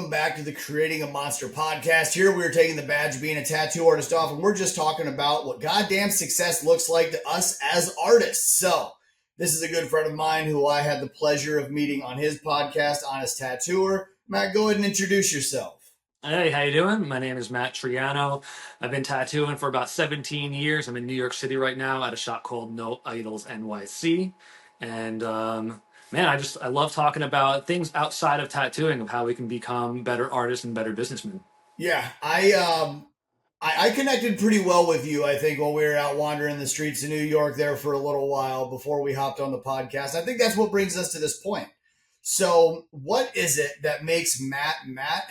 welcome back to the Creating a Monster podcast. Here we're taking the badge of being a tattoo artist off, and we're just talking about what goddamn success looks like to us as artists. So this is a good friend of mine who I had the pleasure of meeting on his podcast, Honest Tattooer. Matt, go ahead and introduce yourself. Hey, how you doing? My name is Matt Truiano. I've been tattooing for about 17 years. I'm in New York City right now at a shop called No Idols NYC. And man, I love talking about things outside of tattooing, of how we can become better artists and better businessmen. Yeah, I connected pretty well with you, I think, while we were out wandering the streets of New York there for a little while before we hopped on the podcast. I think that's what brings us to this point. So what is it that makes Matt,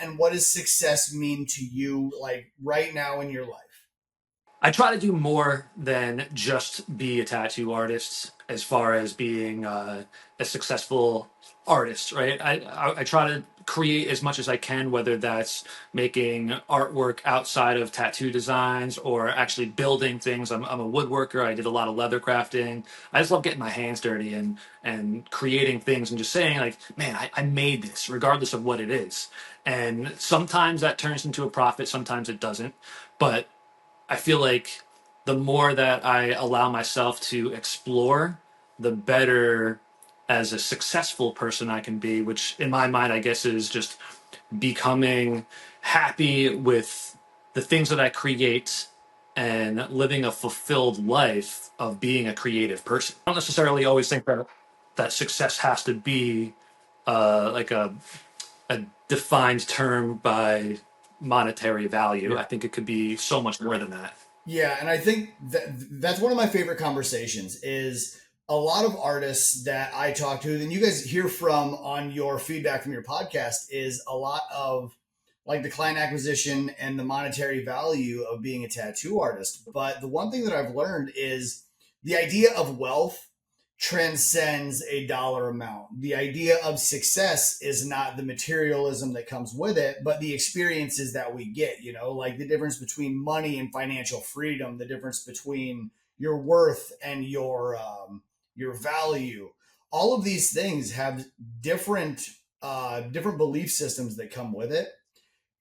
and what does success mean to you, like right now in your life? I try to do more than just be a tattoo artist as far as being a successful artist, right? I try to create as much as I can, whether that's making artwork outside of tattoo designs or actually building things. I'm a woodworker. I did a lot of leather crafting. I just love getting my hands dirty and creating things and just saying like, man, I made this regardless of what it is. And sometimes that turns into a profit. Sometimes it doesn't. But I feel like the more that I allow myself to explore, the better as a successful person I can be, which in my mind, I guess, is just becoming happy with the things that I create and living a fulfilled life of being a creative person. I don't necessarily always think that success has to be like a defined term by monetary value. I think it could be so much more than that. Yeah, and I think that's one of my favorite conversations is a lot of artists that I talk to, and you guys hear from on your feedback from your podcast, is a lot of like the client acquisition and the monetary value of being a tattoo artist. But the one thing that I've learned is the idea of wealth transcends a dollar amount. The idea of success is not the materialism that comes with it, but the experiences that we get, you know, like the difference between money and financial freedom, the difference between your worth and your value. All of these things have different different belief systems that come with it.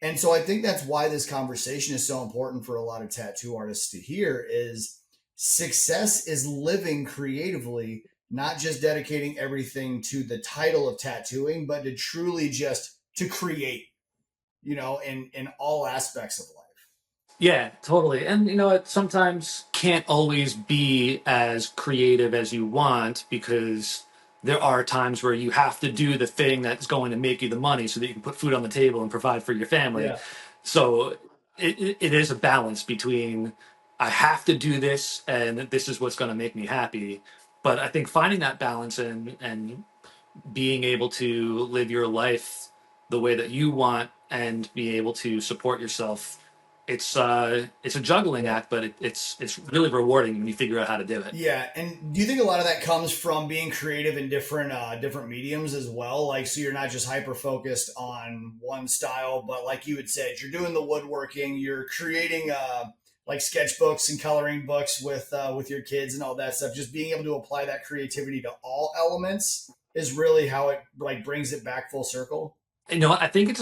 And so I think that's why this conversation is so important for a lot of tattoo artists to hear is success is living creatively, not just dedicating everything to the title of tattooing, but to truly just to create, you know, in all aspects of life. Yeah, totally. And you know, it sometimes can't always be as creative as you want because there are times where you have to do the thing that's going to make you the money so that you can put food on the table and provide for your family. Yeah. So it is a balance between I have to do this and this is what's going to make me happy. But I think finding that balance and being able to live your life the way that you want and be able to support yourself, it's a juggling act, but it's really rewarding when you figure out how to do it. Yeah, and do you think a lot of that comes from being creative in different mediums as well? Like, so you're not just hyper focused on one style, but like you had said, you're doing the woodworking, you're creating like sketchbooks and coloring books with your kids and all that stuff. Just being able to apply that creativity to all elements is really how it like brings it back full circle. You know, I think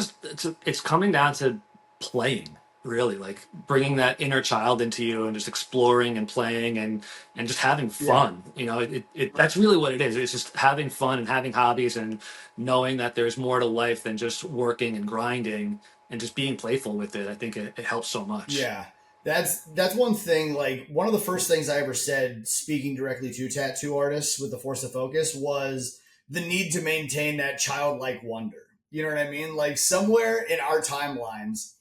it's coming down to playing, really, like bringing that inner child into you and just exploring and playing and just having Yeah. fun. You know, that's really what it is. It's just having fun and having hobbies and knowing that there's more to life than just working and grinding and just being playful with it. I think it helps so much. Yeah. That's one thing. Like one of the first things I ever said, speaking directly to tattoo artists with the Force of Focus, was the need to maintain that childlike wonder. You know what I mean? Like somewhere in our timelines,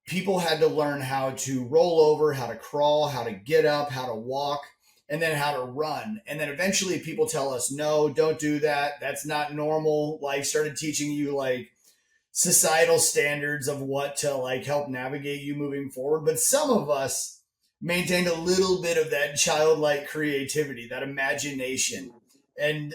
people had to learn how to roll over, how to crawl, how to get up, how to walk, and then how to run. And then eventually people tell us, no, don't do that. That's not normal. Like started teaching you like societal standards of what to like help navigate you moving forward. But some of us maintained a little bit of that childlike creativity, that imagination. And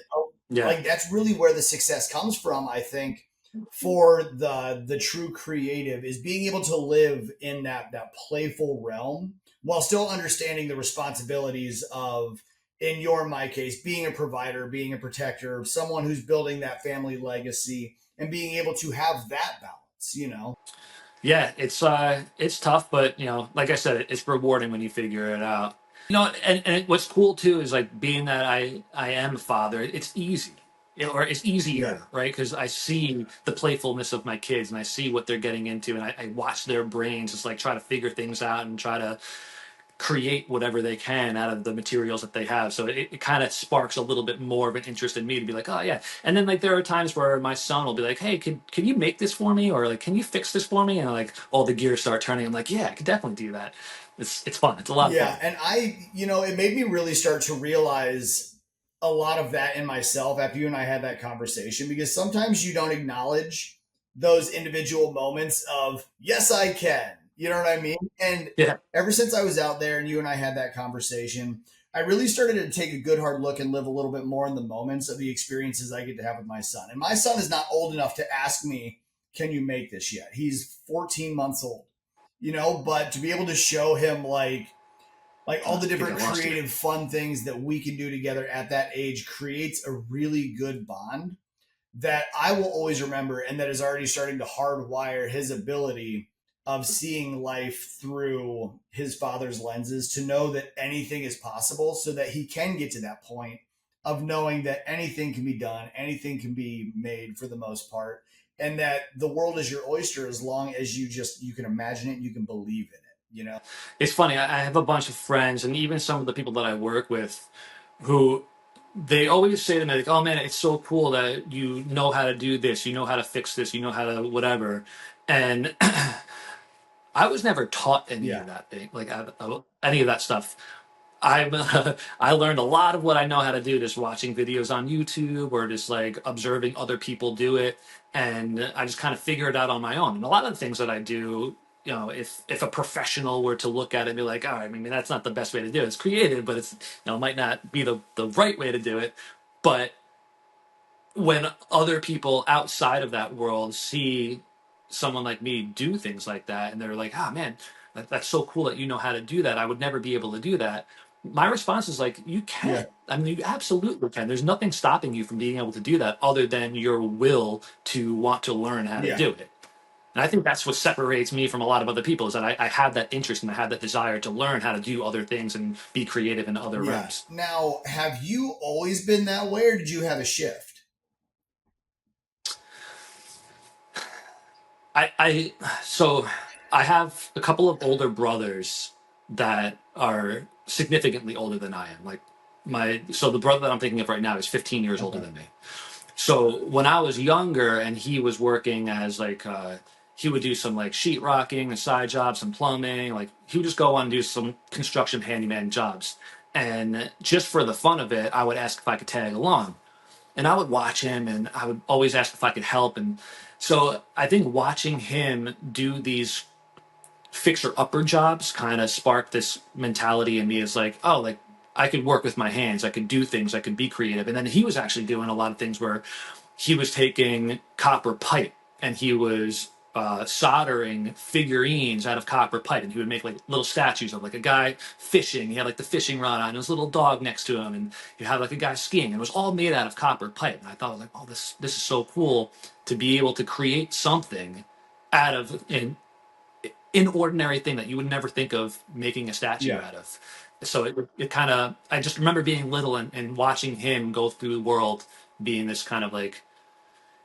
Yeah. like that's really where the success comes from, I think, for the true creative is being able to live in that playful realm while still understanding the responsibilities of, in my case, being a provider, being a protector, someone who's building that family legacy, and being able to have that balance, you know? Yeah, it's tough, but like I said, it's rewarding when you figure it out. And what's cool too is like being that I am a father, it's easy. Or it's Yeah. easier, right? Because I see the playfulness of my kids and I see what they're getting into, and I watch their brains just like try to figure things out and try to create whatever they can out of the materials that they have. So it kind of sparks a little bit more of an interest in me to be like, oh yeah. And then like there are times where my son will be like, hey, can you make this for me? Or like, can you fix this for me? And like all the gears start turning. I'm like, yeah, I could definitely do that. It's fun. It's a lot of Yeah. fun. And it made me really start to realize a lot of that in myself after you and I had that conversation, because sometimes you don't acknowledge those individual moments of, yes, I can. You know what I mean? And Yeah. ever since I was out there and you and I had that conversation, I really started to take a good hard look and live a little bit more in the moments of the experiences I get to have with my son. And my son is not old enough to ask me, can you make this yet? He's 14 months old, but to be able to show him like all I the think I different lost you. creative fun things that we can do together at that age creates a really good bond that I will always remember, and that is already starting to hardwire his ability of seeing life through his father's lenses, to know that anything is possible, so that he can get to that point of knowing that anything can be done, anything can be made for the most part, and that the world is your oyster as long as you can imagine it and you can believe in it. It's funny. I have a bunch of friends, and even some of the people that I work with, who they always say to me like, "Oh man, it's so cool that you know how to do this, you know how to fix this, you know how to whatever," and I was never taught any Yeah. of that thing, like any of that stuff. I'm I learned a lot of what I know how to do just watching videos on YouTube or just like observing other people do it, and I just kind of figure it out on my own. And a lot of the things that I do, if a professional were to look at it and be like, "All right, I mean that's not the best way to do it. It's creative, but it's might not be the right way to do it." But when other people outside of that world see someone like me do things like that, and they're like, "Ah, man, that's so cool that you know how to do that. I would never be able to do that." My response is like, "You Yeah. can. I mean, you absolutely can. There's nothing stopping you from being able to do that other than your will to want to learn how to Yeah. do it." And I think that's what separates me from a lot of other people, is that I have that interest and I have that desire to learn how to do other things and be creative in other Yeah. realms. Now, have you always been that way, or did you have a shift? I so I have a couple of older brothers that are significantly older than I am. Like the brother that I'm thinking of right now is 15 years older Okay. than me. So when I was younger and he was working as like he would do some like sheetrocking and side jobs and plumbing, like he would just go on and do some construction handyman jobs. And just for the fun of it, I would ask if I could tag along, and I would watch him and I would always ask if I could help. And so I think watching him do these fixer upper jobs kind of sparked this mentality in me, is like, oh, like I could work with my hands, I could do things, I could be creative. And then he was actually doing a lot of things where he was taking copper pipe and he was soldering figurines out of copper pipe, and he would make like little statues of like a guy fishing. He had like the fishing rod on, his little dog next to him, and you had like a guy skiing, and it was all made out of copper pipe. And I thought, like, oh, this is so cool to be able to create something out of an ordinary thing that you would never think of making a statue Yeah. out of. So it kind of, I just remember being little and watching him go through the world being this kind of like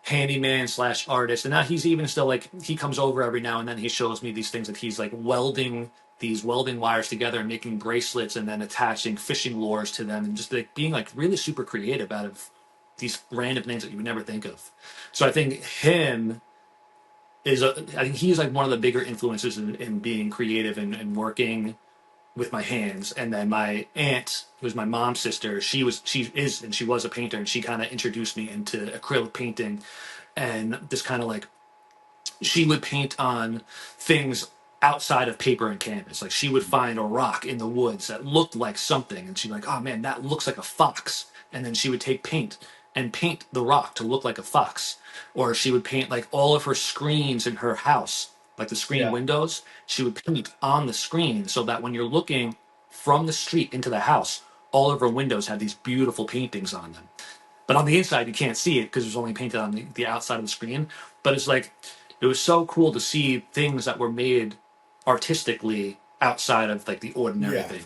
handyman slash artist. And now he's even still like, he comes over every now and then, he shows me these things that he's like welding these welding wires together and making bracelets and then attaching fishing lures to them, and just like being like really super creative out of these random things that you would never think of. So I think I think he's like one of the bigger influences in being creative and working with my hands. And then my aunt, who's my mom's sister, she was a painter, and she kind of introduced me into acrylic painting, and this kind of like, she would paint on things outside of paper and canvas. Like she would find a rock in the woods that looked like something, and she'd be like, "Oh man, that looks like a fox." And then she would take paint and paint the rock to look like a fox. Or she would paint like all of her screens in her house, like the screen Yeah. windows. She would paint on the screen so that when you're looking from the street into the house, all of her windows have these beautiful paintings on them. but on the inside you can't see it because it was only painted on the outside of the screen. But it's like it was so cool to see things that were made artistically outside of like the ordinary Yeah. thing.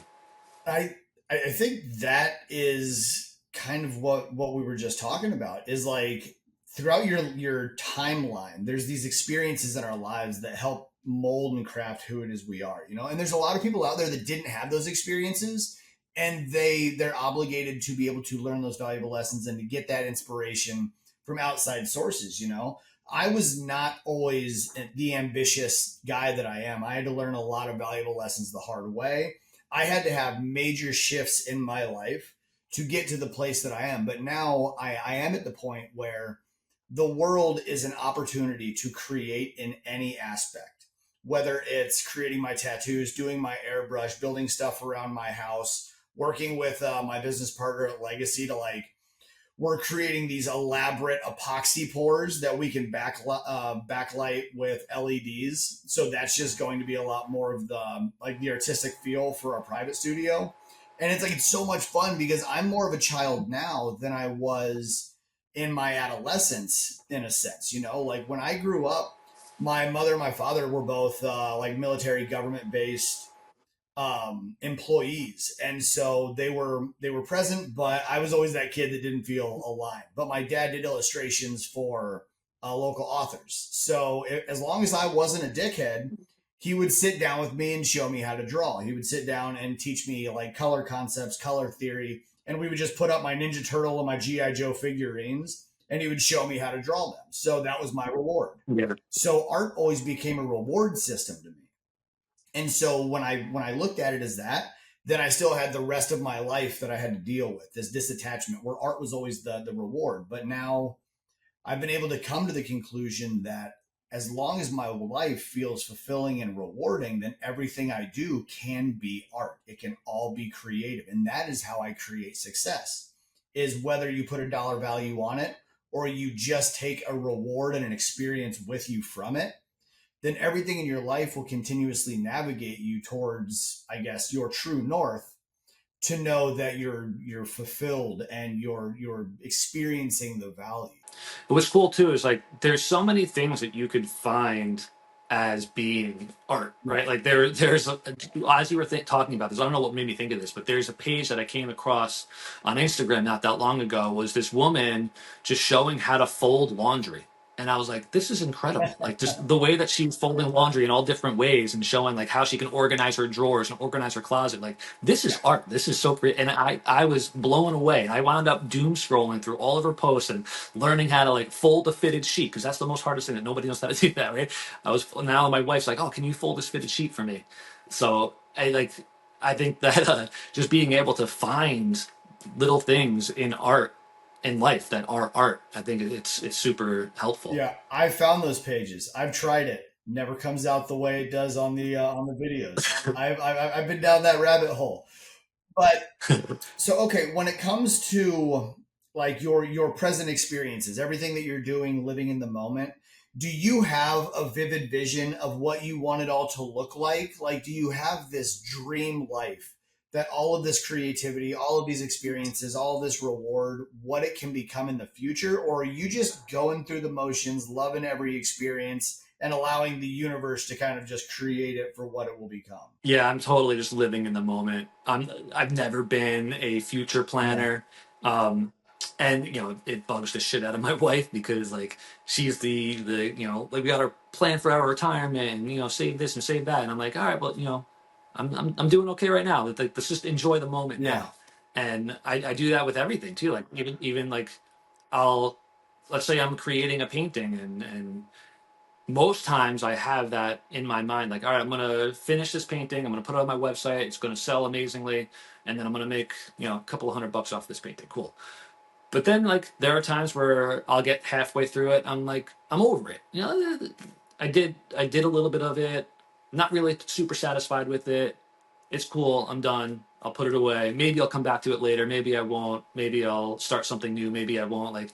I I think that is kind of what we were just talking about is like throughout your timeline, there's these experiences in our lives that help mold and craft who it is we are, you know? And there's a lot of people out there that didn't have those experiences and they're obligated to be able to learn those valuable lessons and to get that inspiration from outside sources, you know? I was not always the ambitious guy that I am. I had to learn a lot of valuable lessons the hard way. I had to have major shifts in my life to get to the place that I am. But now I am at the point where the world is an opportunity to create in any aspect, whether it's creating my tattoos, doing my airbrush, building stuff around my house, working with my business partner at Legacy to like we're creating these elaborate epoxy pours that we can backlight with LEDs. So that's just going to be a lot more of the like the artistic feel for our private studio. And it's like it's so much fun because I'm more of a child now than I was in my adolescence, in a sense. You know, like when I grew up, my mother and my father were both like military government based employees, and so they were present, but I was always that kid that didn't feel aligned. But my dad did illustrations for local authors, so as long as I wasn't a dickhead, he would sit down with me and show me how to draw. He would sit down and teach me like color concepts, color theory, and we would just put up my Ninja Turtle and my GI Joe figurines and he would show me how to draw them. So that was my reward. Yeah. So art always became a reward system to me. And so when I looked at it as that, then I still had the rest of my life that I had to deal with this disattachment where art was always the reward. But now I've been able to come to the conclusion that as long as my life feels fulfilling and rewarding, then everything I do can be art. It can all be creative. And that is how I create success is whether you put a dollar value on it or you just take a reward and an experience with you from it, then everything in your life will continuously navigate you towards, I guess, your true north to know that you're fulfilled and you're experiencing the value. What's cool too is like there's so many things that you could find as being art, right? Right. Like as you were talking about this, I don't know what made me think of this, but there's a page that I came across on Instagram not that long ago. Was this woman just showing how to fold laundry? And I was like, this is incredible. Like just the way that she's folding laundry in all different ways and showing like how she can organize her drawers and organize her closet. Like this is art. This is so great. And I was blown away. I wound up doom scrolling through all of her posts and learning how to like fold a fitted sheet because that's the most hardest thing that nobody knows how to do that, right? Now my wife's like, oh, can you fold this fitted sheet for me? So I think that just being able to find little things in art in life that are art, I think it's super helpful. Yeah, I found those pages. I've tried it. Never comes out the way it does on the videos. I've been down that rabbit hole. But so okay, when it comes to like your present experiences, everything that you're doing, living in the moment, do you have a vivid vision of what you want it all to look like? Like, do you have this dream life that all of this creativity, all of these experiences, all of this reward, what it can become in the future? Or are you just going through the motions, loving every experience and allowing the universe to kind of just create it for what it will become? Yeah, I'm totally just living in the moment. I've never been a future Yeah. planner. Um, and it bugs the shit out of my wife because like she's the like we got our plan for our retirement and save this and save that. And I'm like, all right, well, I'm doing okay right now. Like, let's just enjoy the moment Yeah. now. And I do that with everything too. Like even like I'll let's say I'm creating a painting and most times I have that in my mind, like, all right, I'm gonna finish this painting, I'm gonna put it on my website, it's gonna sell amazingly, and then I'm gonna make, a couple of $100 off this painting. Cool. But then like there are times where I'll get halfway through it, I'm like, I'm over it. I did a little bit of it, not really super satisfied with it. It's cool, I'm done. I'll put it away. Maybe I'll come back to it later, maybe I won't, maybe I'll start something new, maybe I won't. Like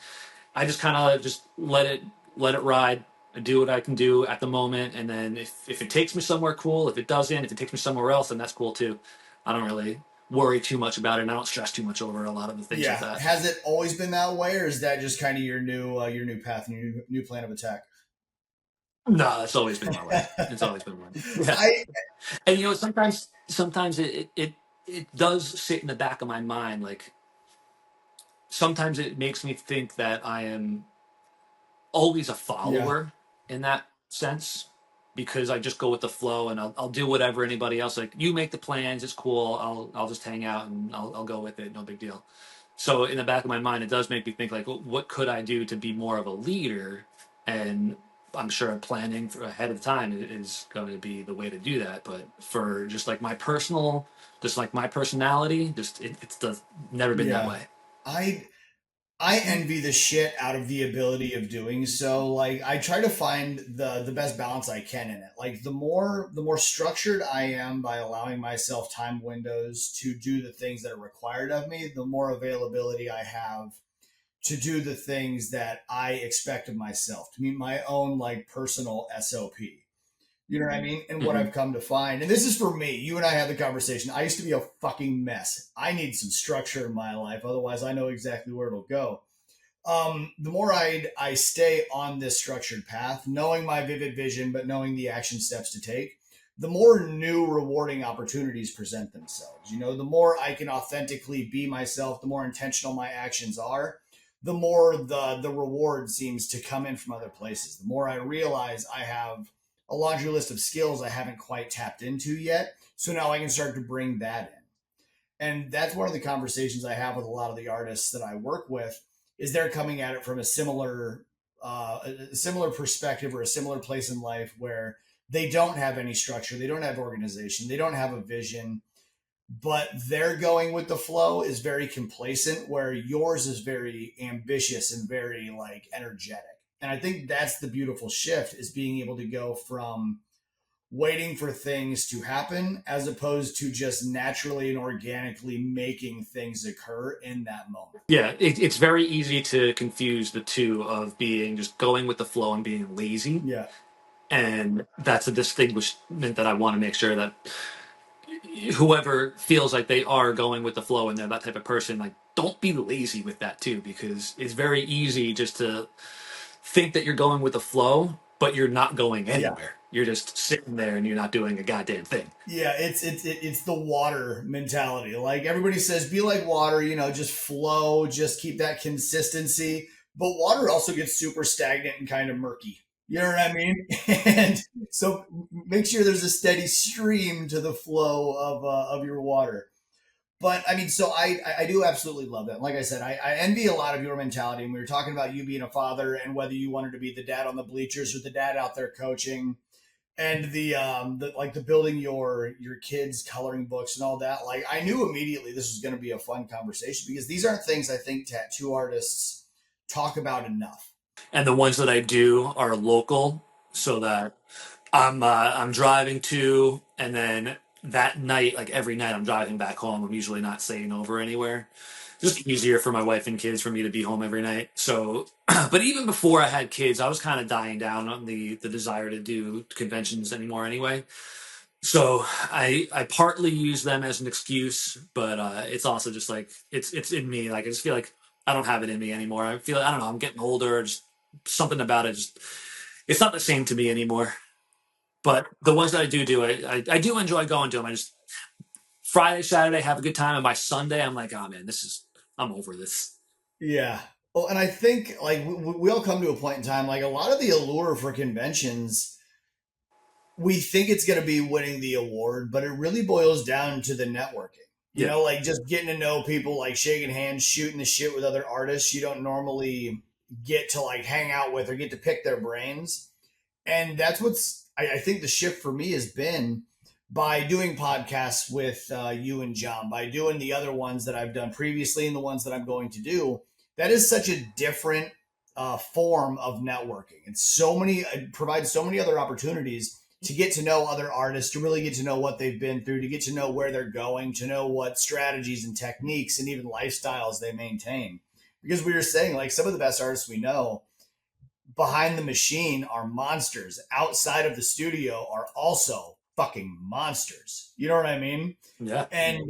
I just kind of just let it ride. I do what I can do at the moment, and then if it takes me somewhere, cool. If it doesn't, if it takes me somewhere else, then that's cool too. I don't really. worry too much about it, and I don't stress too much over a lot of the things like Yeah. that. Has it always been that way, or is that just kind of your new path and your new plan of attack? No, it's always been my way. It's always been one. Yeah. I And you know, sometimes it does sit in the back of my mind. Like sometimes it makes me think that I am always a Yeah. follower in that sense because I just go with the flow and I'll do whatever anybody else like. You make the plans, it's cool. I'll just hang out and I'll go with it. No big deal. So in the back of my mind, it does make me think like, what could I do to be more of a leader? And I'm sure planning for ahead of time is going to be the way to do that. But for just like my personal, just like my personality, just it's never been that Yeah. way. I I envy the shit out of the ability of doing so. Like I try to find the best balance I can in it. Like the more structured I am by allowing myself time windows to do the things that are required of me, the more availability I have to do the things that I expect of myself, to meet my own like personal SOP. You know what I mean? And what Hmm. I've come to find, and this is for me, you and I had the conversation. I used to be a fucking mess. I need some structure in my life. Otherwise, I know exactly where it'll go. The more I stay on this structured path, knowing my vivid vision, but knowing the action steps to take, the more new rewarding opportunities present themselves. You know, the more I can authentically be myself, the more intentional my actions are, the more the reward seems to come in from other places. The more I realize I have a laundry list of skills I haven't quite tapped into yet. So now I can start to bring that in. And that's one of the conversations I have with a lot of the artists that I work with is they're coming at it from a similar perspective or a similar place in life where they don't have any structure, they don't have organization, they don't have a vision, but their going with the flow is very complacent, where yours is very ambitious and very like energetic. And I think that's the beautiful shift, is being able to go from waiting for things to happen as opposed to just naturally and organically making things occur in that moment. Yeah, it's very easy to confuse the two of being just going with the flow and being lazy. Yeah. And that's a distinguishment that I want to make sure that whoever feels like they are going with the flow and they're that type of person, like don't be lazy with that too, because it's very easy just to think that you're going with the flow, but you're not going Yeah. anywhere. You're just sitting there and you're not doing a goddamn thing. Yeah, it's the water mentality. Like everybody says, be like water. You know, just flow, just keep that consistency. But water also gets super stagnant and kind of murky. You know what I mean? And so make sure there's a steady stream to the flow of your water. But I mean, so I do absolutely love that. Like I said, I envy a lot of your mentality. And we were talking about you being a father and whether you wanted to be the dad on the bleachers or the dad out there coaching, and the like, the building your kids coloring books and all that. Like I knew immediately this was going to be a fun conversation because these aren't things I think tattoo artists talk about enough. And the ones that I do are local, so that I'm driving to, and then that night, like every night, I'm driving back home. I'm usually not staying over anywhere. Just easier for my wife and kids for me to be home every night. So, but even before I had kids, I was kind of dying down on the desire to do conventions anymore anyway. So I partly use them as an excuse, but it's also just like it's in me. Like I just feel like I don't have it in me anymore. I feel I don't know. I'm getting older. Just something about it. Just it's not the same to me anymore. But the ones that I do, I do enjoy going to them. I just Friday, Saturday have a good time, and by Sunday I'm like, oh man, I'm over this. Yeah. Well, and I think like we all come to a point in time, like a lot of the allure for conventions, we think it's going to be winning the award, but it really boils down to the networking. You Yeah, know, like just getting to know people, like shaking hands, shooting the shit with other artists you don't normally get to like hang out with or get to pick their brains. And that's what's, I think the shift for me has been by doing podcasts with you and John, by doing the other ones that I've done previously and the ones that I'm going to do. That is such a different form of networking. It's so many, it provides so many other opportunities to get to know other artists, to really get to know what they've been through, to get to know where they're going, to know what strategies and techniques and even lifestyles they maintain. Because we were saying, like, some of the best artists we know behind the machine are monsters. Outside of the studio are also fucking monsters. You know what I mean? yeah. And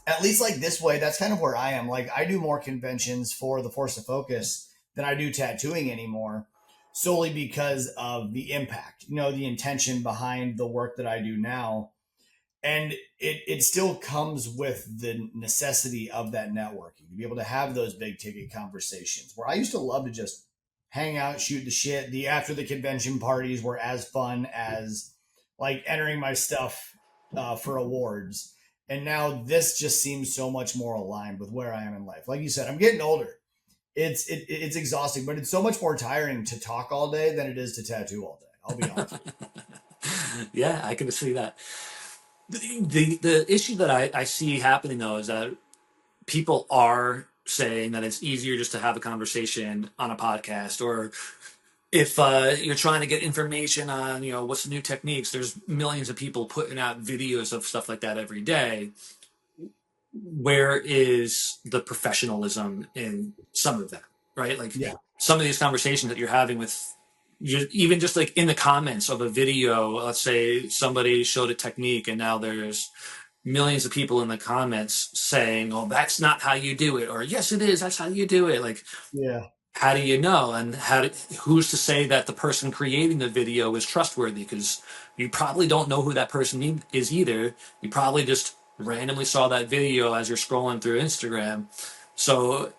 at least like this way, that's kind of where I am. Like I do more conventions for the Force of Focus than I do tattooing anymore, solely because of the impact, the intention behind the work that I do now. And it still comes with the necessity of that networking to be able to have those big ticket conversations where I used to love to just hang out, shoot the shit. The after the convention parties were as fun as like entering my stuff for awards. And now this just seems so much more aligned with where I am in life. Like you said, I'm getting older. It's exhausting, but it's so much more tiring to talk all day than it is to tattoo all day. I'll be honest. Yeah, I can see that. The issue that I see happening though is that people are saying that it's easier just to have a conversation on a podcast, or if you're trying to get information on what's the new techniques, there's millions of people putting out videos of stuff like that every day. Where is the professionalism in some of that, right? Like Yeah. some of these conversations that you're having with even just like in the comments of a video, let's say somebody showed a technique and now there's millions of people in the comments saying, oh, that's not how you do it, or yes it is, that's how you do it. Like, Yeah. how do you know? And who's to say that the person creating the video is trustworthy? Because you probably don't know who that person is either. You probably just randomly saw that video as you're scrolling through Instagram. So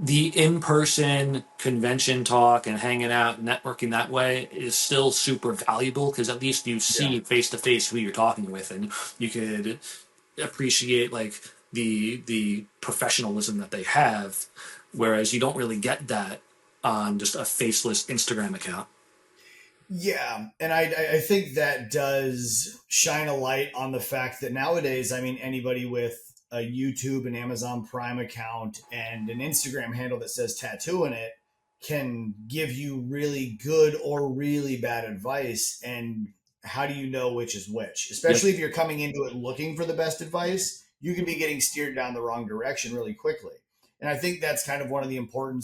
the in-person convention talk and hanging out, networking that way is still super valuable, because at least you Yeah. see face-to-face who you're talking with, and you could appreciate like the professionalism that they have, whereas you don't really get that on just a faceless Instagram account. Yeah, and I think that does shine a light on the fact that nowadays, I mean, anybody with a YouTube and Amazon Prime account and an Instagram handle that says tattoo in it can give you really good or really bad advice. And how do you know which is which? Yep. Especially if you're coming into it looking for the best advice, you can be getting steered down the wrong direction really quickly. And I think that's kind of one of the important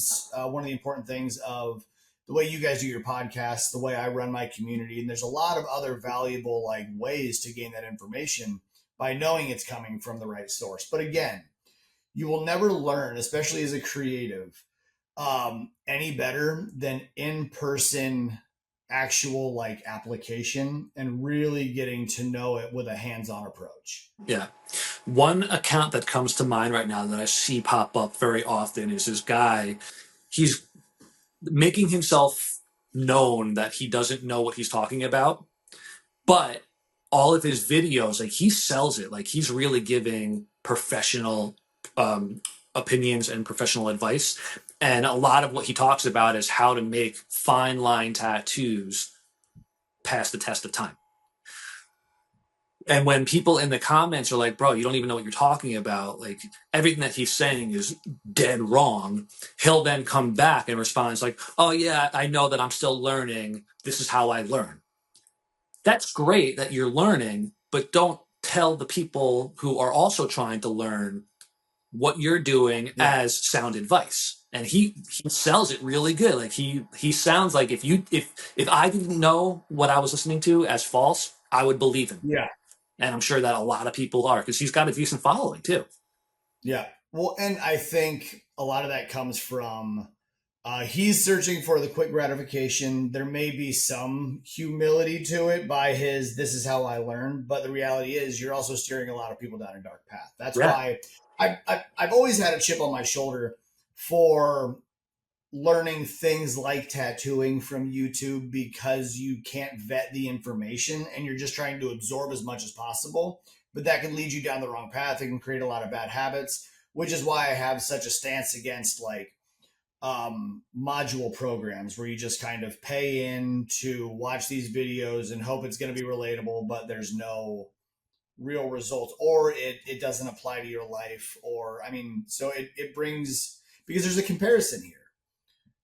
things of the way you guys do your podcast, the way I run my community. And there's a lot of other valuable like ways to gain that information by knowing it's coming from the right source. But again, you will never learn, especially as a creative, any better than in-person actual like application and really getting to know it with a hands-on approach. Yeah. One account that comes to mind right now that I see pop up very often is this guy. He's making himself known that he doesn't know what he's talking about, but all of his videos, like he sells it, like he's really giving professional opinions and professional advice. And a lot of what he talks about is how to make fine line tattoos pass the test of time. And when people in the comments are like, bro, you don't even know what you're talking about, like everything that he's saying is dead wrong, he'll then come back and respond like, oh yeah, I know that I'm still learning. This is how I learn. That's great that you're learning, but don't tell the people who are also trying to learn what you're doing Yeah. as sound advice. And he sells it really good. Like he sounds like if I didn't know what I was listening to as false, I would believe him. Yeah. And I'm sure that a lot of people are, because he's got a decent following too. Yeah. Well, and I think a lot of that comes from he's searching for the quick gratification. There may be some humility to it by his, this is how I learn. But the reality is you're also steering a lot of people down a dark path. That's why I've always had a chip on my shoulder for learning things like tattooing from YouTube, because you can't vet the information and you're just trying to absorb as much as possible. But that can lead you down the wrong path. It can create a lot of bad habits, which is why I have such a stance against like module programs where you just kind of pay in to watch these videos and hope it's going to be relatable, but there's no real results, or it doesn't apply to your life. Or, I mean, so it brings, because there's a comparison here,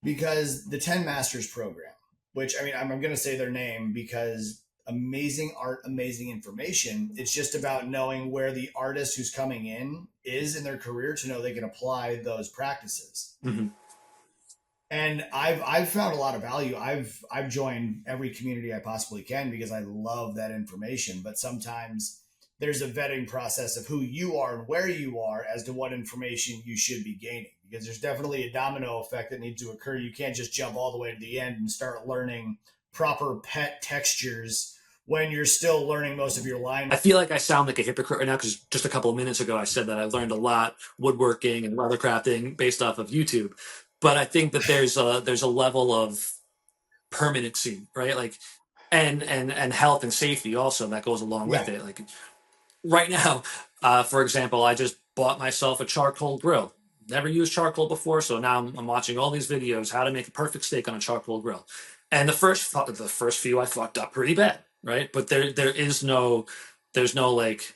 because the 10 Masters program, which, I mean, I'm going to say their name because amazing art, amazing information. It's just about knowing where the artist who's coming in is in their career to know they can apply those practices. Mm-hmm. And I've found a lot of value. I've joined every community I possibly can because I love that information. But sometimes there's a vetting process of who you are and where you are as to what information you should be gaining, because there's definitely a domino effect that needs to occur. You can't just jump all the way to the end and start learning proper pet textures when you're still learning most of your line. I feel like I sound like a hypocrite right now because just a couple of minutes ago I said that I learned a lot woodworking and leather crafting based off of YouTube. But I think that there's a level of permanency, right? Like and health and safety also that goes along with Yeah. it. Like right now, for example, I just bought myself a charcoal grill. Never used charcoal before, so now I'm watching all these videos how to make a perfect steak on a charcoal grill. And the first few I fucked up pretty bad, right? But there's no like,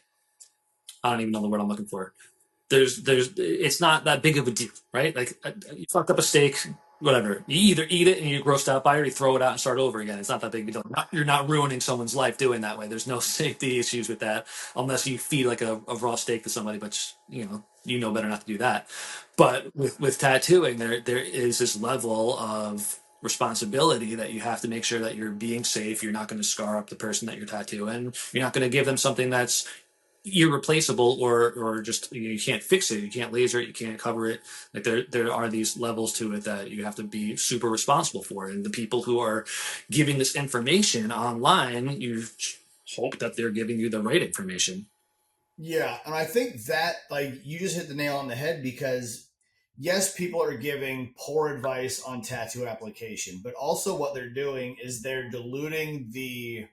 I don't even know the word I'm looking for. There's it's not that big of a deal, right? Like you fucked up a steak, whatever. You either eat it and you're grossed out by it, or you throw it out and start over again. It's not that big of a deal. You're not ruining someone's life doing that way. There's no safety issues with that, unless you feed like a raw steak to somebody. But you know better not to do that. But with tattooing, there is this level of responsibility that you have to make sure that you're being safe. You're not going to scar up the person that you're tattooing. You're not going to give them something that's irreplaceable, or just you can't fix it, you can't laser it, you can't cover it. Like there are these levels to it that you have to be super responsible for, and the people who are giving this information online, you hope that they're giving you the right information. Yeah, and I think that, like, you just hit the nail on the head, because yes, people are giving poor advice on tattoo application, but also what they're doing is they're diluting the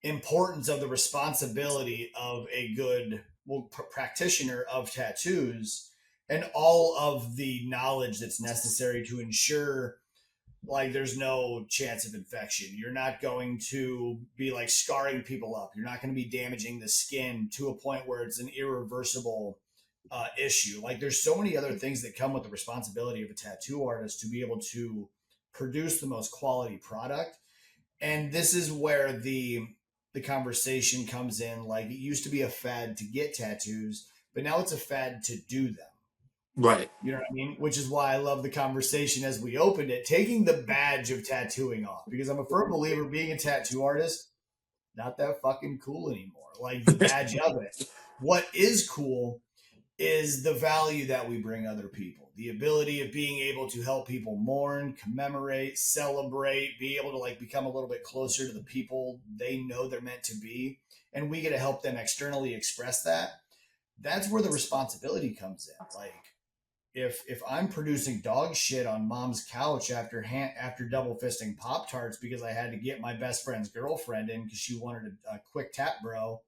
importance of the responsibility of a good, well, practitioner of tattoos, and all of the knowledge that's necessary to ensure, like, there's no chance of infection. You're not going to be like scarring people up. You're not going to be damaging the skin to a point where it's an irreversible issue. Like, there's so many other things that come with the responsibility of a tattoo artist to be able to produce the most quality product. And this is where the conversation comes in. Like, it used to be a fad to get tattoos, but now it's a fad to do them. Right. You know what I mean? Which is why I love the conversation as we opened it, taking the badge of tattooing off, because I'm a firm believer being a tattoo artist, not that fucking cool anymore. Like, the badge of it. What is cool is the value that we bring other people, the ability of being able to help people mourn, commemorate, celebrate, be able to, like, become a little bit closer to the people they know they're meant to be, and we get to help them externally express that. That's where the responsibility comes in. Like, if I'm producing dog shit on mom's couch after double fisting Pop Tarts because I had to get my best friend's girlfriend in because she wanted a quick tap, bro,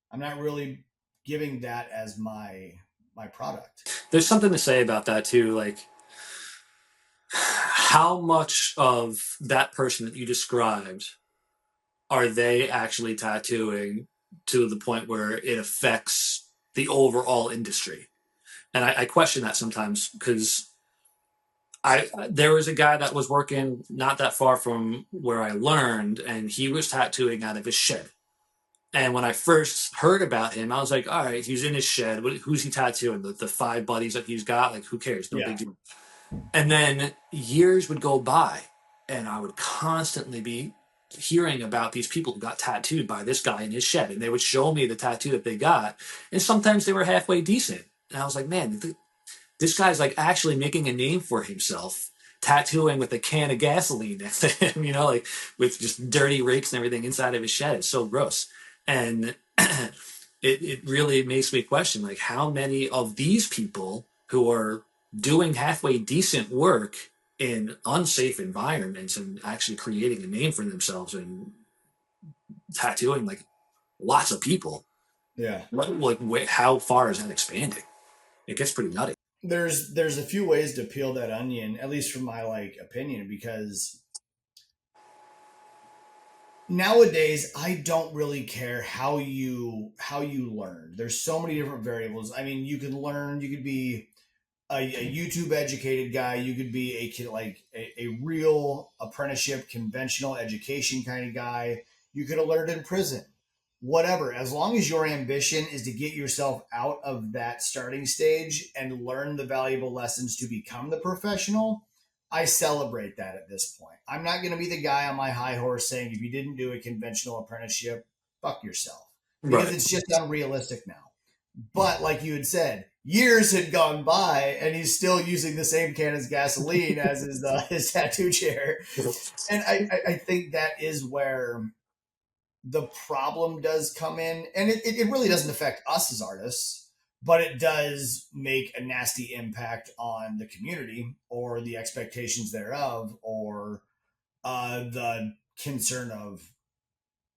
I'm not really giving that as my product. There's something to say about that too, like how much of that person that you described are they actually tattooing to the point where it affects the overall industry. And I question that sometimes because there was a guy that was working not that far from where I learned, and he was tattooing out of his shed. And when I first heard about him, I was like, all right, he's in his shed. Who's he tattooing? The five buddies that he's got? Like, who cares? No Yeah. big deal. And then years would go by, and I would constantly be hearing about these people who got tattooed by this guy in his shed. And they would show me the tattoo that they got. And sometimes they were halfway decent. And I was like, man, this guy's like actually making a name for himself, tattooing with a can of gasoline next to him, like with just dirty rakes and everything inside of his shed. It's so gross. And it really makes me question, like, how many of these people who are doing halfway decent work in unsafe environments and actually creating a name for themselves and tattooing like lots of people. Yeah. Like, how far is that expanding? It gets pretty nutty. There's a few ways to peel that onion, at least from my, like, opinion, because nowadays I don't really care how you learn. There's so many different variables. I mean, you could be a YouTube educated guy, you could be a kid, like a real apprenticeship, conventional education kind of guy. You could have learned in prison, whatever. As long as your ambition is to get yourself out of that starting stage and learn the valuable lessons to become the professional, I celebrate that at this point. I'm not going to be the guy on my high horse saying, if you didn't do a conventional apprenticeship, fuck yourself. because Right. it's just unrealistic now. But like you had said, years had gone by, and he's still using the same can as gasoline as his tattoo chair. And I think that is where the problem does come in, and it really doesn't affect us as artists, but it does make a nasty impact on the community or the expectations thereof, or the concern of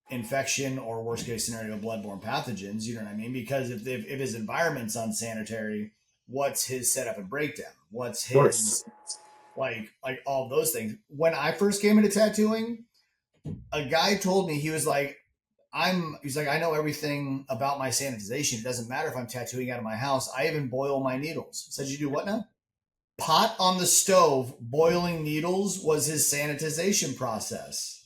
infection or worst case scenario bloodborne pathogens. You know what I mean? Because if his environment's unsanitary, what's his setup and breakdown? What's Of course. his like all those things? When I first came into tattooing, a guy told me, he was like, he's like, I know everything about my sanitization. It doesn't matter if I'm tattooing out of my house. I even boil my needles. I said, you do what now? Pot on the stove, boiling needles was his sanitization process.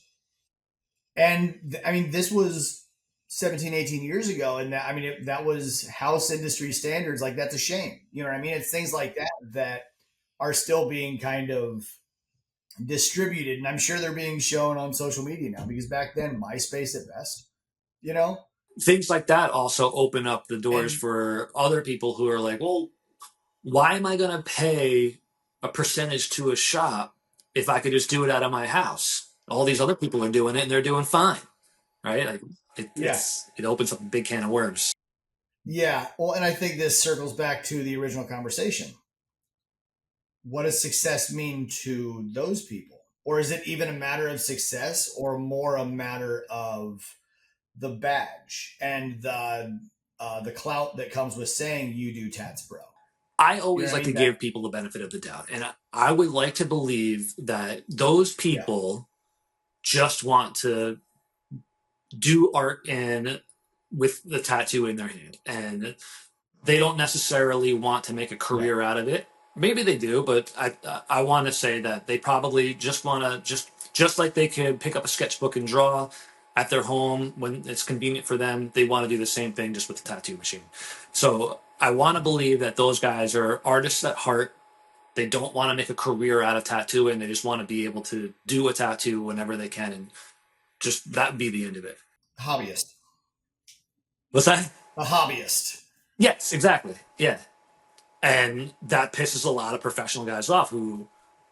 And I mean, this was 17, 18 years ago. And that, I mean, that was house industry standards. Like, that's a shame. You know what I mean? It's things like that that are still being kind of distributed. And I'm sure they're being shown on social media now, because back then, MySpace at best, you know? Things like that also open up the doors And for other people who are like, well, why am I going to pay a percentage to a shop if I could just do it out of my house? All these other people are doing it and they're doing fine, right? Like yeah, it opens up a big can of worms. yeah. Well, and I think this circles back to the original conversation. What does success mean to those people? Or is it even a matter of success, or more a matter of the badge and the clout that comes with saying you do tats, bro? I You know always what I like to mean? That give people the benefit of the doubt. And I would like to believe that those yeah, people just want to do art in with the tattoo in their hand. And they don't necessarily want to make a right. career out of it. Maybe they do, but I want to say that they probably just want to just like they can pick up a sketchbook and draw at their home when it's convenient for them. They want to do the same thing just with the tattoo machine. So I want to believe that those guys are artists at heart. They don't want to make a career out of tattooing. They just want to be able to do a tattoo whenever they can, and just that be the end of it. Hobbyist. What's that? A hobbyist. Yes, exactly. Yeah. And that pisses a lot of professional guys off who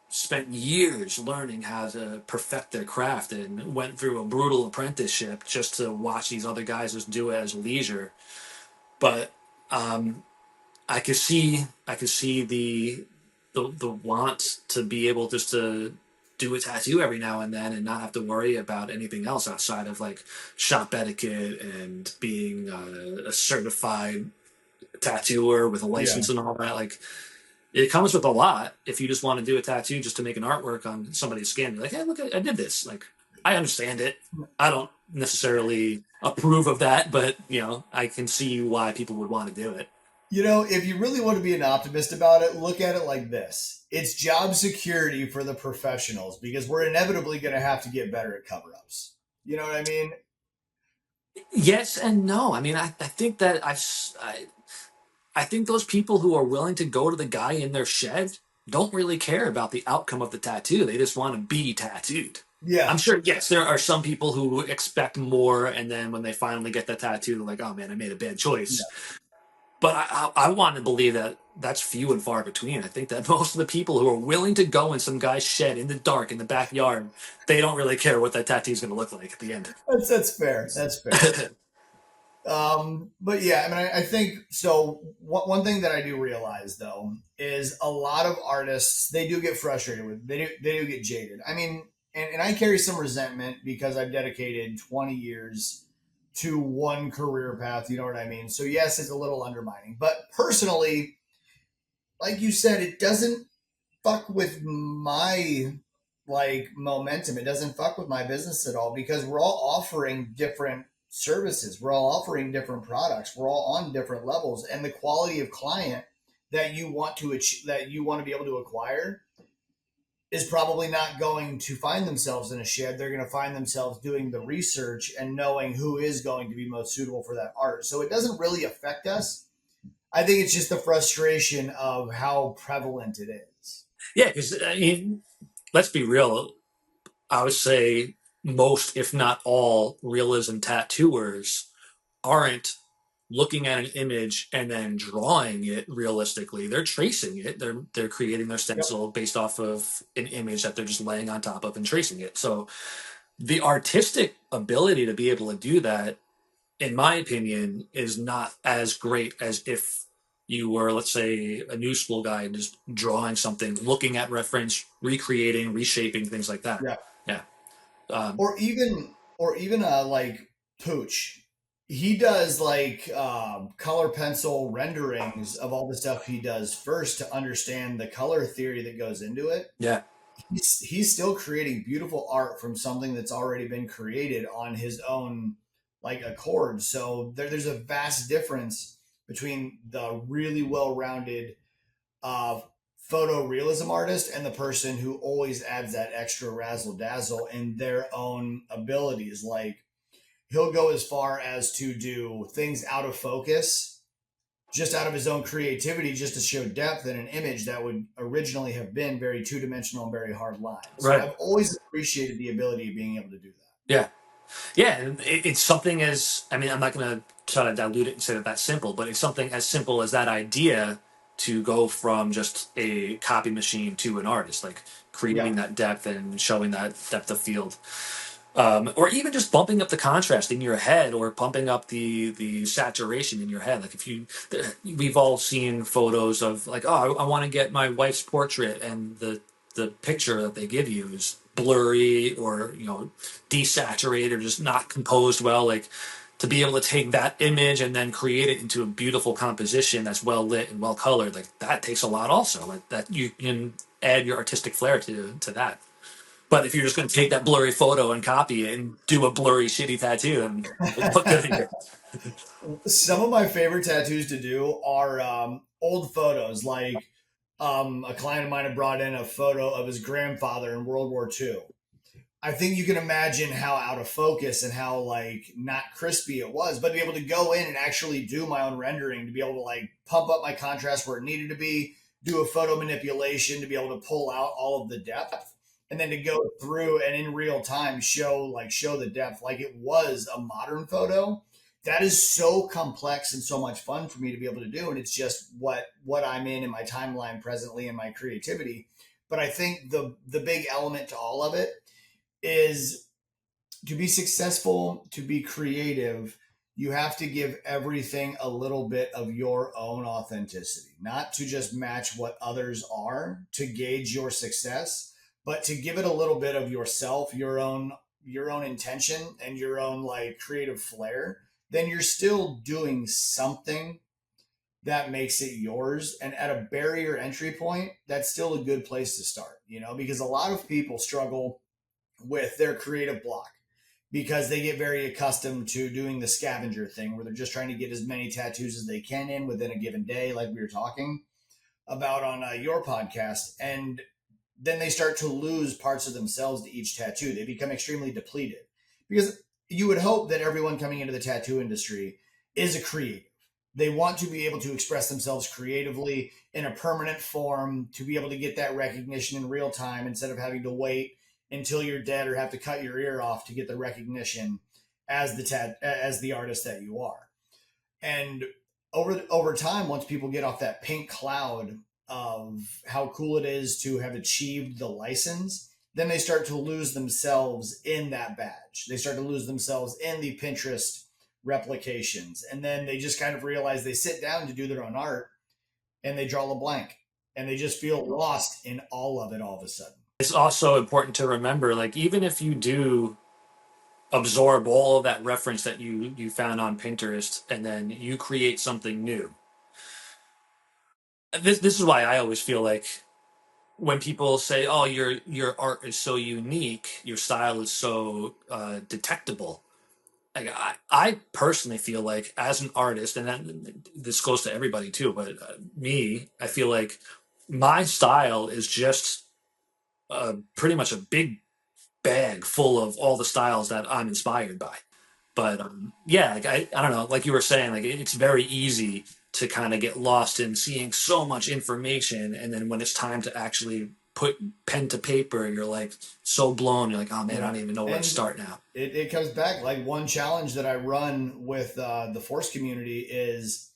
spent years learning how to perfect their craft and went through a brutal apprenticeship just to watch these other guys just do it as leisure. But um, I could see the want to be able just to do a tattoo every now and then and not have to worry about anything else outside of like shop etiquette and being a certified tattooer with a Yeah. license and all that. Like it comes with a lot if you just want to do a tattoo just to make an artwork on somebody's skin. You're like, hey, look, I did this. Like, I understand it. I don't necessarily approve of that, but you know, I can see why people would want to do it. You know, if you really want to be an optimist about it, look at it like this: it's job security for the professionals, because we're inevitably going to have to get better at cover ups. You know what I mean? Yes and no. I mean, I think that I think those people who are willing to go to the guy in their shed don't really care about the outcome of the tattoo. They just want to be tattooed. Yeah. I'm sure, yes, there are some people who expect more, and then when they finally get the tattoo, they're like, oh man, I made a bad choice. Yeah. But I want to believe that that's few and far between. I think that most of the people who are willing to go in some guy's shed in the dark in the backyard, they don't really care what that tattoo is going to look like at the end. That's fair. That's fair. But yeah, I mean, I think so. One thing that I do realize though is a lot of artists, they do get frustrated with, they do get jaded. I mean, and I carry some resentment because I've dedicated 20 years to one career path. You know what I mean? So yes, it's a little undermining, but personally, like you said, it doesn't fuck with my like momentum. It doesn't fuck with my business at all, because we're all offering different services. We're all offering different products. We're all on different levels, and the quality of client that you want to achieve, that you want to be able to acquire, is probably not going to find themselves in a shed. They're going to find themselves doing the research and knowing who is going to be most suitable for that art. So it doesn't really affect us. I think it's just the frustration of how prevalent it is. Yeah, because I mean, let's be real. I would say most, if not all, realism tattooers aren't looking at an image and then drawing it realistically. They're tracing it. They're creating their Yep. stencil based off of an image that they're just laying on top of and tracing it. So the artistic ability to be able to do that, in my opinion, is not as great as if you were, let's say, a new school guy and just drawing something, looking at reference, recreating, reshaping, things like that. Yeah. Yeah. Um, Or even like Pooch. He does like color pencil renderings of all the stuff he does first to understand the color theory that goes into it. yeah. He's still creating beautiful art from something that's already been created on his own like accord. So there's a vast difference between the really well-rounded uh, photorealism artist and the person who always adds that extra razzle dazzle in their own abilities. Like he'll go as far as to do things out of focus just out of his own creativity, just to show depth in an image that would originally have been very two-dimensional and very hard lines. So Right. I've always appreciated the ability of being able to do that. Yeah. Yeah, and it's something as, I mean, I'm not going to try to dilute it and say that that's simple, but it's something as simple as that idea to go from just a copy machine to an artist, like Yeah. creating that depth and showing that depth of field. Or even just bumping up the contrast in your head or pumping up the saturation in your head. Like if you, we've all seen photos of like, oh, I want to get my wife's portrait, and the picture that they give you is blurry or desaturated or just not composed well. Like to be able to take that image and then create it into a beautiful composition that's well lit and well colored, like that takes a lot also. Like that you can add your artistic flair to that. But if you're just going to take that blurry photo and copy it and do a blurry, shitty tattoo, and look good at you. Some of my favorite tattoos to do are old photos. Like a client of mine had brought in a photo of his grandfather in World War II. I think you can imagine how out of focus and how like not crispy it was, but to be able to go in and actually do my own rendering, to be able to like pump up my contrast where it needed to be, do a photo manipulation to be able to pull out all of the depth, and then to go through and in real time show the depth like it was a modern photo. That is so complex and so much fun for me to be able to do, and it's just what I'm in my timeline presently in my creativity. But I think the big element to all of it is to be successful, to be creative, you have to give everything a little bit of your own authenticity, not to just match what others are to gauge your success, but to give it a little bit of yourself, your own intention and your own like creative flair. Then you're still doing something that makes it yours. And at a barrier entry point, that's still a good place to start, because a lot of people struggle with their creative block because they get very accustomed to doing the scavenger thing where they're just trying to get as many tattoos as they can in within a given day, like we were talking about on your podcast. And then they start to lose parts of themselves to each tattoo. They become extremely depleted because you would hope that everyone coming into the tattoo industry is a creative. They want to be able to express themselves creatively in a permanent form, to be able to get that recognition in real time instead of having to wait until you're dead or have to cut your ear off to get the recognition as the artist that you are. And over time, once people get off that pink cloud of how cool it is to have achieved the license, then they start to lose themselves in that badge. They start to lose themselves in the Pinterest replications. And then they just kind of realize they sit down to do their own art and they draw a blank and they just feel lost in all of it all of a sudden. It's also important to remember, like even if you do absorb all of that reference that you found on Pinterest and then you create something new. This is why I always feel like when people say, "Oh, your art is so unique, your style is so detectable." Like I personally feel like as an artist, and this goes to everybody too, but me, I feel like my style is just pretty much a big bag full of all the styles that I'm inspired by. But yeah, like I don't know, like you were saying, like it's very easy to kind of get lost in seeing so much information, and then when it's time to actually put pen to paper and you're like so blown. You're like, oh man, I Yeah. don't even know where to And start now. it comes back like one challenge that I run with the force community is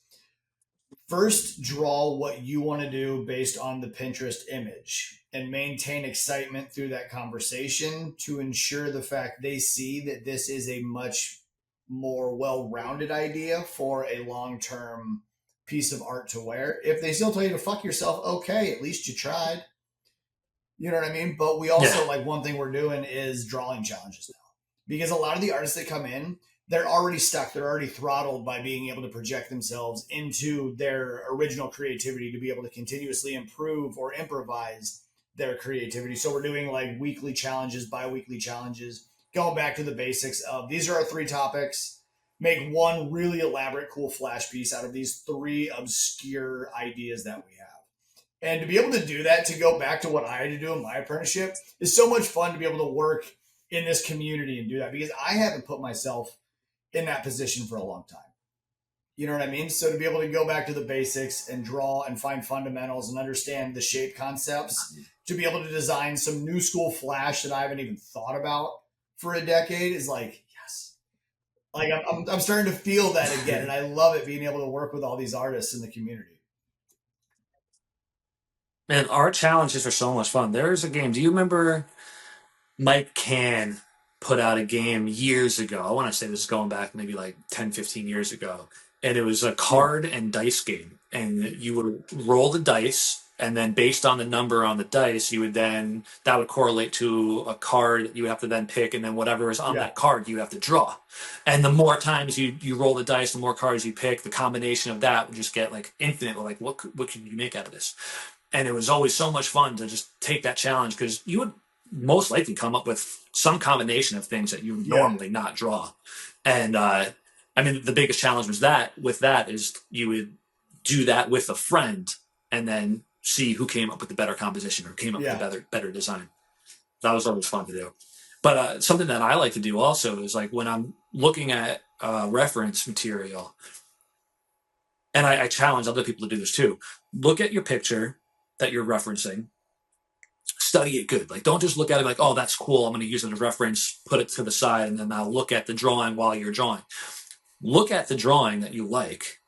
first draw what you want to do based on the Pinterest image and maintain excitement through that conversation to ensure the fact they see that this is a much more well-rounded idea for a long-term piece of art to wear. If they still tell you to fuck yourself, okay, at least you tried. You know what I mean? But we Yeah. also like one thing we're doing is drawing challenges now because a lot of the artists that come in, they're already stuck. They're already throttled by being able to project themselves into their original creativity to be able to continuously improve or improvise their creativity. So we're doing like weekly challenges, bi-weekly challenges, going back to the basics of these are our 3 topics. Make one really elaborate, cool flash piece out of these 3 obscure ideas that we have. And to be able to do that, to go back to what I had to do in my apprenticeship, is so much fun to be able to work in this community and do that because I haven't put myself in that position for a long time. You know what I mean? So to be able to go back to the basics and draw and find fundamentals and understand the shape concepts, to be able to design some new school flash that I haven't even thought about for a decade is like, yes. Like I'm starting to feel that again. And I love it being able to work with all these artists in the community. Man, art challenges are so much fun. There's a game. Do you remember Mike Can put out a game years ago? I want to say this is going back maybe like 10, 15 years ago. And it was a card and dice game. And you would roll the dice, and then based on the number on the dice, you would then, that would correlate to a card that you have to then pick, and then whatever is on Yeah. that card, you have to draw. And the more times you roll the dice, the more cards you pick, the combination of that would just get like infinite. Like, what can you make out of this? And it was always so much fun to just take that challenge because you would most likely come up with some combination of things that you would Yeah. normally not draw. And I mean, the biggest challenge was that with that is you would do that with a friend and then see who came up with the better composition or came up with Yeah. the better design. That was always fun to do. But something that I like to do also is like when I'm looking at reference material, and I challenge other people to do this too. Look at your picture that you're referencing, study it good. Like, don't just look at it like, oh, that's cool. I'm going to use it as a reference, put it to the side, and then I'll look at the drawing while you're drawing. Look at the drawing that you like,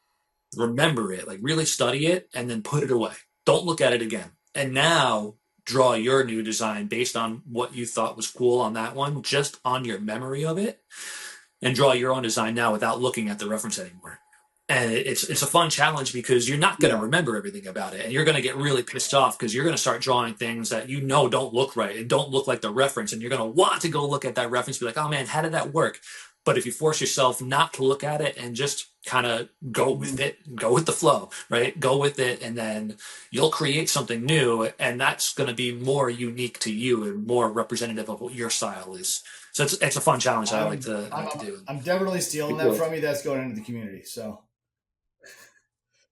remember it, like really study it, and then put it away. Don't look at it again. And now draw your new design based on what you thought was cool on that one, just on your memory of it, and draw your own design now without looking at the reference anymore. And it's a fun challenge because you're not going to Yeah. remember everything about it, and you're going to get really pissed off because you're going to start drawing things that you know don't look right and don't look like the reference, and you're going to want to go look at that reference, be like, oh man, how did that work? But if you force yourself not to look at it and just kind of go with it, go with the flow, right? Go with it, and then you'll create something new, and that's going to be more unique to you and more representative of what your style is. So it's a fun challenge that I like to do. I'm definitely stealing that from you. That's going into the community. So,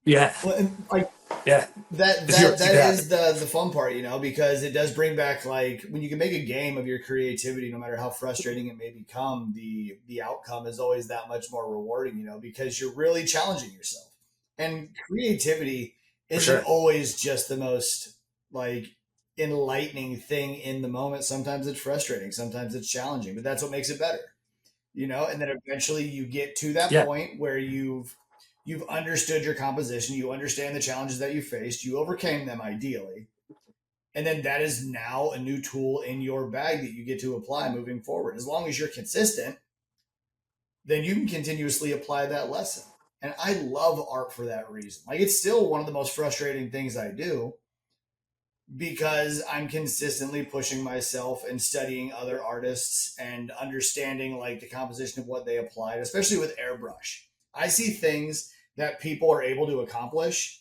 Yeah, well, and like yeah. that It's yours. You can have is the fun part, you know, because it does bring back like when you can make a game of your creativity, no matter how frustrating it may become, the outcome is always that much more rewarding, you know, because you're really challenging yourself. And creativity for isn't sure. always just the most like enlightening thing in the moment. Sometimes it's frustrating, sometimes it's challenging, but that's what makes it better, you know. And then eventually you get to that Yeah. point where you've understood your composition, you understand the challenges that you faced, you overcame them ideally, and then that is now a new tool in your bag that you get to apply moving forward. As long as you're consistent, then you can continuously apply that lesson. And I love art for that reason. Like it's still one of the most frustrating things I do because I'm consistently pushing myself and studying other artists and understanding like the composition of what they applied, especially with airbrush. I see things that people are able to accomplish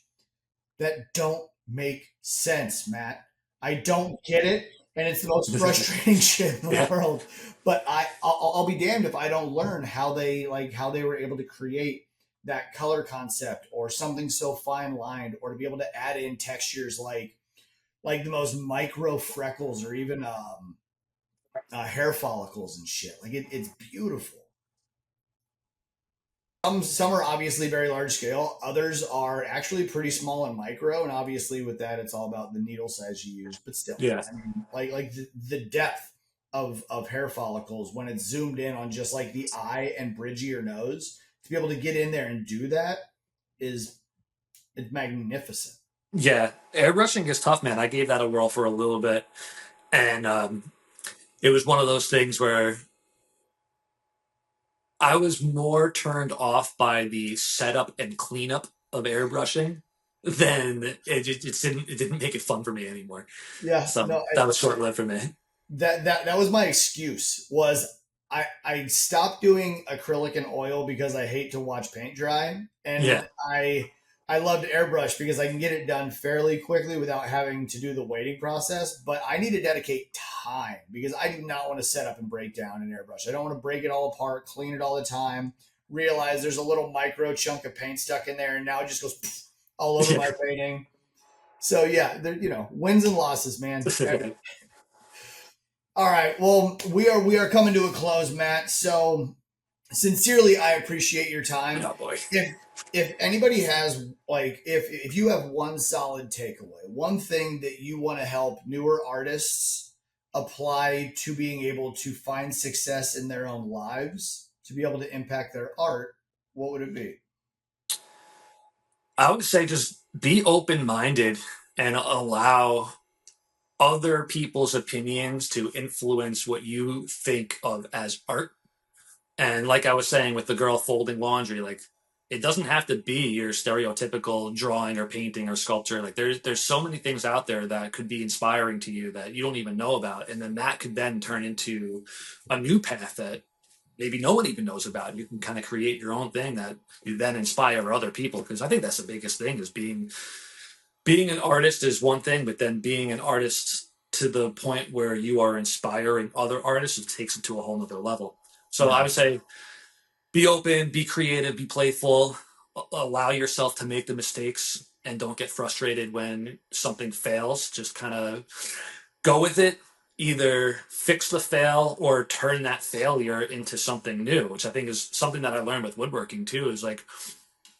that don't make sense, Matt. I don't get it, and it's the most frustrating shit in the Yeah. world. But I'll be damned if I don't learn how they were able to create that color concept or something so fine lined, or to be able to add in textures like the most micro freckles or even hair follicles and shit. Like it's beautiful. Some are obviously very large scale. Others are actually pretty small and micro. And obviously, with that, it's all about the needle size you use. But still, Yeah. I mean, like the depth of hair follicles when it's zoomed in on just like the eye and bridge of your nose to be able to get in there and do that is it's magnificent. Yeah. Airbrushing is tough, man. I gave that a whirl for a little bit. And it was one of those things where I was more turned off by the setup and cleanup of airbrushing than it didn't make it fun for me anymore. Yeah, So no, that was short lived for me. that was my excuse. Was I stopped doing acrylic and oil because I hate to watch paint dry, Yeah. and I loved airbrush because I can get it done fairly quickly without having to do the waiting process. But I need to dedicate time because I do not want to set up and break down an airbrush. I don't want to break it all apart, clean it all the time, realize there's a little micro chunk of paint stuck in there, and now it just goes all over Yeah. my painting. So yeah, there, wins and losses, man. All right. Well, we are coming to a close, Matt. So sincerely, I appreciate your time. Oh boy. If anybody has like if you have one solid takeaway, one thing that you want to help newer artists apply to being able to find success in their own lives, to be able to impact their art, what would it be? I would say just be open minded and allow other people's opinions to influence what you think of as art. And like I was saying with the girl folding laundry, like it doesn't have to be your stereotypical drawing or painting or sculpture. Like there's so many things out there that could be inspiring to you that you don't even know about. And then that could then turn into a new path that maybe no one even knows about. You can kind of create your own thing that you then inspire other people. Because I think that's the biggest thing is being an artist is one thing, but then being an artist to the point where you are inspiring other artists, it takes it to a whole nother level. So I Yeah. would say be open, be creative, be playful, allow yourself to make the mistakes and don't get frustrated when something fails. Just kind of go with it. Either fix the fail or turn that failure into something new, which I think is something that I learned with woodworking too. Is like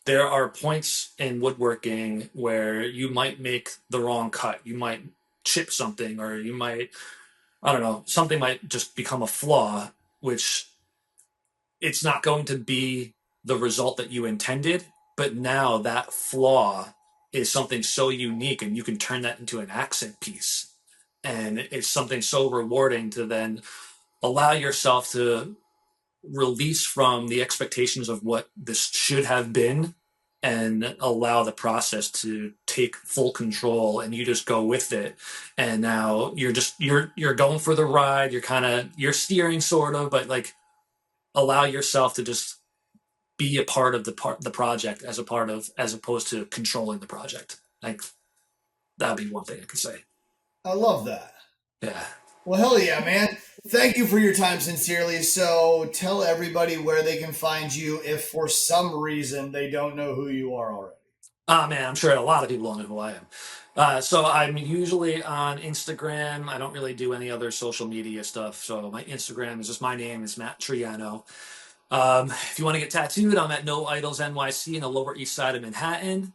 there are points in woodworking where you might make the wrong cut. You might chip something, or you might, I don't know, something might just become a flaw, which it's not going to be the result that you intended. But now that flaw is something so unique, and you can turn that into an accent piece. And it's something so rewarding to then allow yourself to release from the expectations of what this should have been and allow the process to take full control, and you just go with it. And now you're going for the ride. You're steering sort of, but like allow yourself to just be a part of the project as opposed to controlling the project. Like that'd be one thing I could say. I love that. Yeah. Well, hell yeah, man. Thank you for your time, sincerely. So tell everybody where they can find you if for some reason they don't know who you are already. Ah, man, I'm sure a lot of people don't know who I am. So I'm usually on Instagram. I don't really do any other social media stuff. So my Instagram is just my name. It's Matt Truiano. If you want to get tattooed, I'm at No Idols NYC in the Lower East Side of Manhattan.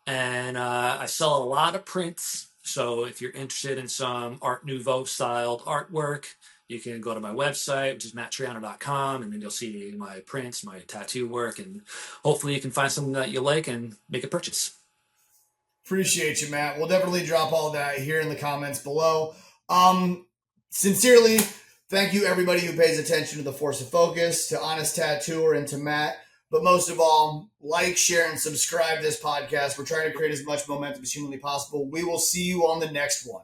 And I sell a lot of prints. So if you're interested in some Art Nouveau styled artwork, you can go to my website, which is matttriano.com, and then you'll see my prints, my tattoo work, and hopefully you can find something that you like and make a purchase. Appreciate you, Matt. We'll definitely drop all that here in the comments below. Sincerely, thank you everybody who pays attention to The Force of Focus, to Honest Tattooer, and to Matt. But most of all, like, share, and subscribe to this podcast. We're trying to create as much momentum as humanly possible. We will see you on the next one.